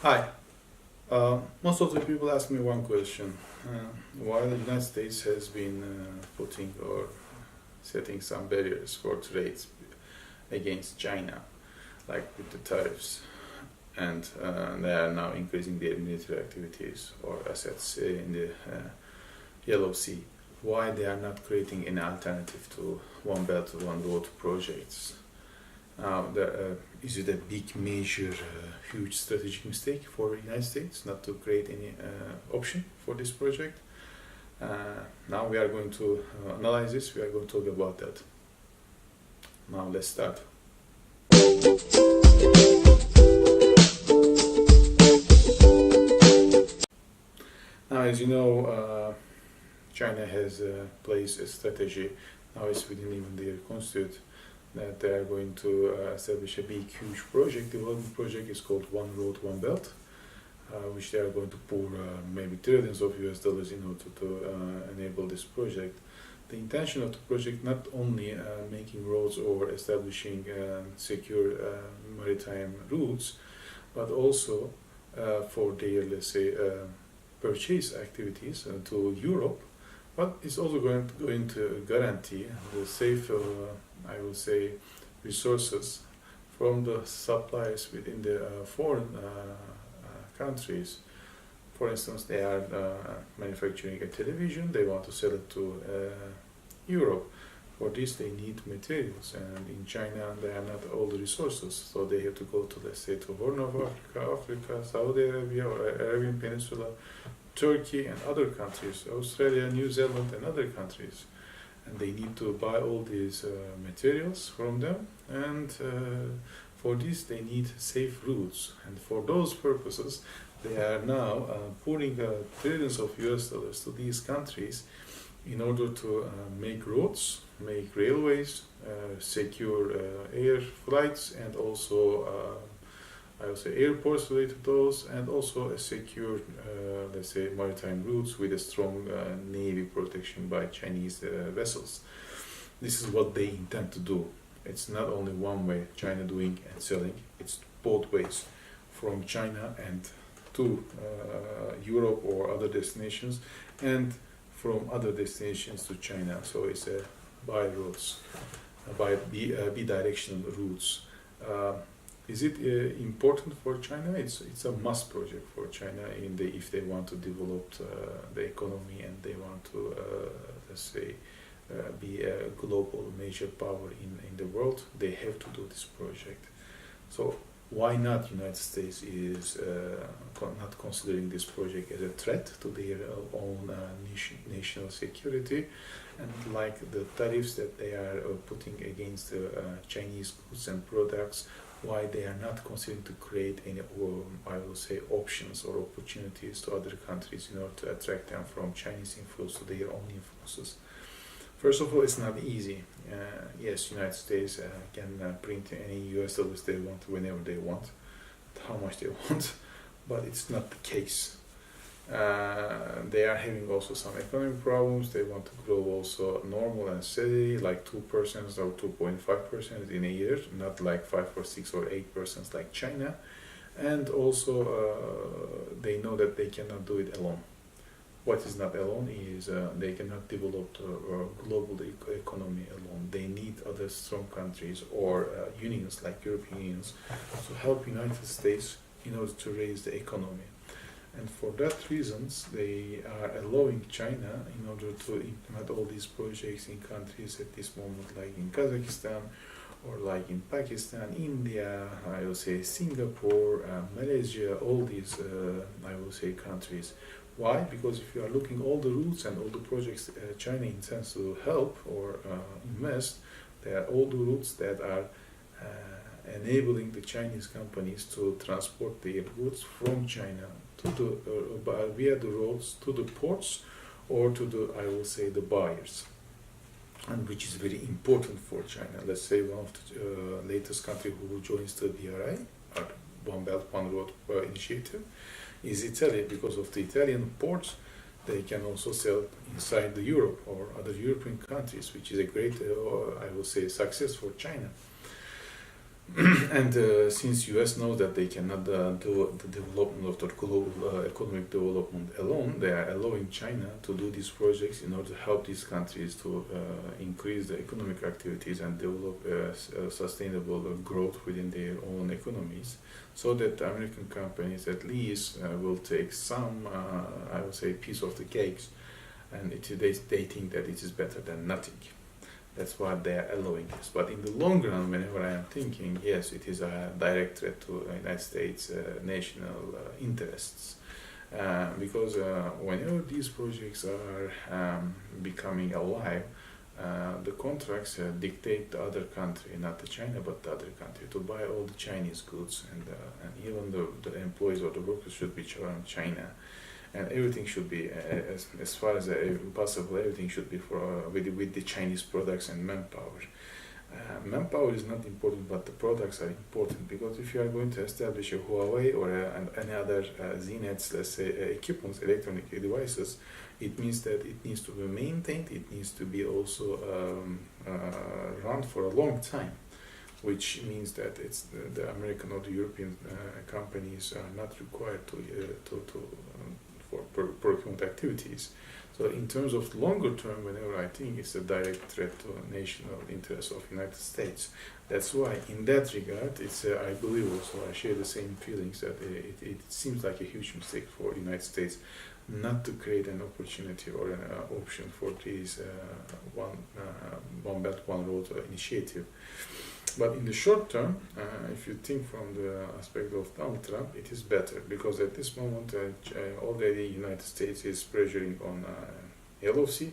Hi. Most of the people ask me one question. Why the United States has been putting or setting some barriers for trade against China, like with the tariffs, and they are now increasing their military activities or assets in the Yellow Sea. Why they are not creating an alternative to One Belt, One Road projects? Is it a big, major, huge strategic mistake for the United States not to create any option for this project? Now we are going to analyze this. We are going to talk about that. Now let's start. Now, as you know, China has placed a strategy. Now it's within even their constitution that they are going to establish a big, huge project. Development project is called One Road, One Belt, which they are going to pour maybe trillions of US dollars in order to enable this project. The intention of the project not only making roads or establishing secure maritime routes, but also for their, let's say, purchase activities to Europe, but it's also going to guarantee the safe, I will say, resources from the suppliers within the foreign countries. For instance, they are manufacturing a television, they want to sell it to Europe. For this, they need materials, and in China, they are not all the resources, so they have to go to, let's say, to Horn of Africa, Saudi Arabia, or Arabian Peninsula, Turkey, and other countries, Australia, New Zealand, and other countries. And they need to buy all these materials from them, and for this, they need safe routes. And for those purposes, they are now pouring trillions of US dollars to these countries in order to make roads, make railways, secure air flights, and also I would say airports related to those, and also a secure, let's say, maritime routes with a strong navy protection by Chinese vessels. This is what they intend to do. It's not only one way China doing and selling, it's both ways, from China and to Europe or other destinations, and from other destinations to China. So it's a bi-routes, bi-directional routes. Is it important for China? It's a must project for China if they want to develop the economy and they want to let's say be a global major power in the world. They have to do this project. So why not United States is not considering this project as a threat to their own national security, and like the tariffs that they are putting against Chinese goods and products, why they are not considering to create any, I will say, options or opportunities to other countries in order to attract them from Chinese influence to their own influences. First of all, it's not easy. Yes, United States can print any US dollars they want whenever they want, how much they want, but it's not the case. They are having also some economic problems. They want to grow also normal and steady, like 2% or 2.5% in a year, not like 5 or 6 or 8% like China. And also they know that they cannot do it alone. What is not alone is they cannot develop a global economy alone. They need other strong countries or unions like European unions to help United States in order to raise the economy. And for that reasons, they are allowing China in order to implement all these projects in countries at this moment, like in Kazakhstan, or like in Pakistan, India, I will say Singapore, Malaysia, all these, I will say, countries. Why? Because if you are looking all the routes and all the projects China intends to help or invest, they are all the routes that are enabling the Chinese companies to transport their goods from China to the via the roads to the ports or to the, I will say, the buyers, and which is very important for China. Let's say one of the latest country who joins the BRI, or One Belt One Road initiative, is Italy. Because of the Italian ports, they can also sell inside the Europe or other European countries, which is a great, I will say, success for China. And since US knows that they cannot do the development of the global economic development alone, they are allowing China to do these projects in order to help these countries to increase the economic activities and develop sustainable growth within their own economies, so that the American companies at least will take some, I would say, piece of the cakes, and they think that it is better than nothing. That's why they are allowing this. But in the long run, whenever I am thinking, yes, it is a direct threat to United States national interests. Because whenever these projects are becoming alive, the contracts dictate the other country, not the China, but the other country, to buy all the Chinese goods, and even the employees or the workers should be from China. And everything should be, as far as possible, everything should be with the Chinese products and manpower. Manpower is not important, but the products are important, because if you are going to establish a Huawei or any other ZNets, let's say, equipments, electronic devices, it means that it needs to be maintained, it needs to be also run for a long time, which means that it's the American or the European companies are not required for procurement activities. So in terms of longer term, whenever I think it's a direct threat to national interests of United States, that's why in that regard, it's I believe also I share the same feelings that it seems like a huge mistake for the United States not to create an opportunity or an option for this one belt one road initiative. But in the short term, if you think from the aspect of Donald Trump, it is better, because at this moment already United States is pressuring on LOC,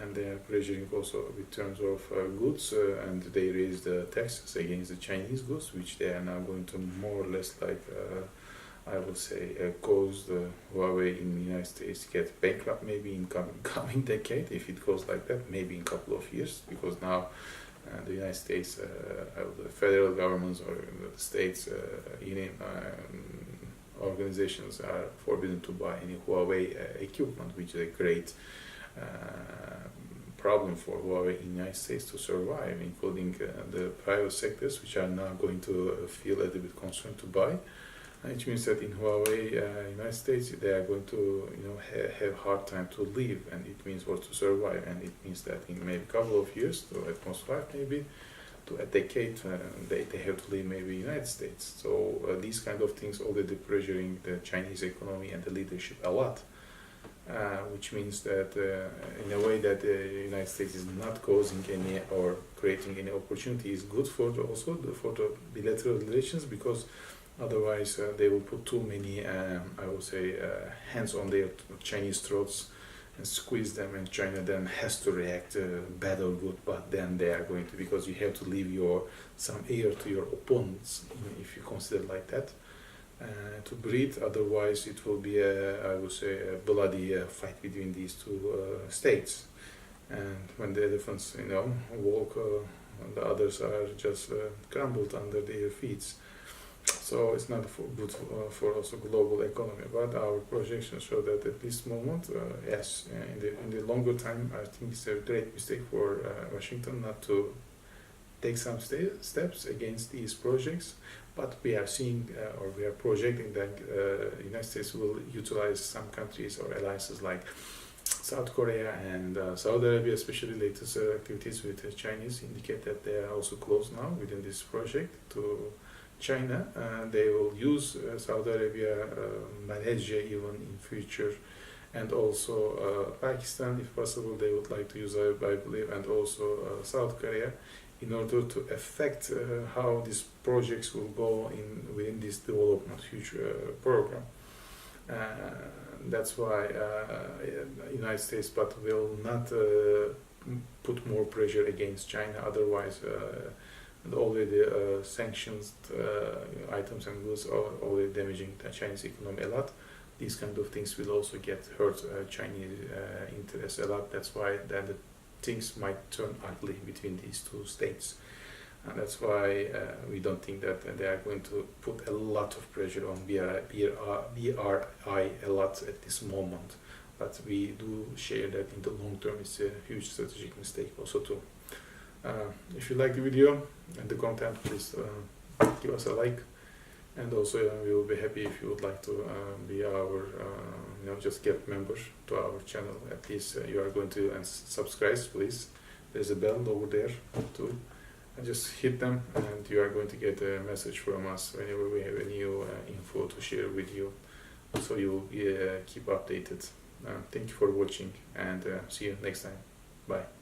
and they are pressuring also in terms of goods, and they raise the taxes against the Chinese goods, which they are now going to more or less like, I would say, cause the Huawei in the United States get bankrupt maybe in coming decade, if it goes like that, maybe in a couple of years, because now the United States, the federal governments or the states, organizations are forbidden to buy any Huawei equipment, which is a great problem for Huawei in the United States to survive, including the private sectors, which are now going to feel a little bit concerned to buy. Which means that in Huawei, United States, they are going to, have hard time to live, and it means or to survive, and it means that in maybe a couple of years, to at most 5 maybe, to a decade, they have to leave maybe United States. So these kind of things already pressuring the Chinese economy and the leadership a lot, which means that in a way that the United States is not causing any or creating any opportunity is good for for the bilateral relations, because otherwise, they will put too many, I would say, hands on their Chinese throats and squeeze them, and China then has to react bad or good, but then they are going to, because you have to leave some air to your opponents, if you consider like that, to breathe. Otherwise, it will be, I would say, a bloody fight between these two states. And when the elephants, walk, the others are just crumbled under their feet. So it's not good for also global economy, but our projections show that at this moment, yes, in the longer time, I think it's a great mistake for Washington not to take some steps against these projects. But we are seeing or we are projecting that the United States will utilize some countries or alliances like South Korea and Saudi Arabia, especially latest activities with the Chinese indicate that they are also close now within this project to China. They will use Saudi Arabia, Malaysia even in future, and also Pakistan if possible. They would like to use, I believe, and also South Korea, in order to affect how these projects will go within this development future program. That's why United States but will not put more pressure against China. Otherwise, already sanctions items and goods are already damaging the Chinese economy a lot. These kind of things will also hurt Chinese interests a lot. That's why then the things might turn ugly between these two states. And that's why we don't think that they are going to put a lot of pressure on BRI a lot at this moment. But we do share that in the long term it's a huge strategic mistake also too. If you like the video and the content, please give us a like. And also, we will be happy if you would like to be our, just get member to our channel. At least you are going to subscribe, please. There's a bell over there too. And just hit them, and you are going to get a message from us whenever we have a new info to share with you. So you will keep updated. Thank you for watching, and see you next time. Bye.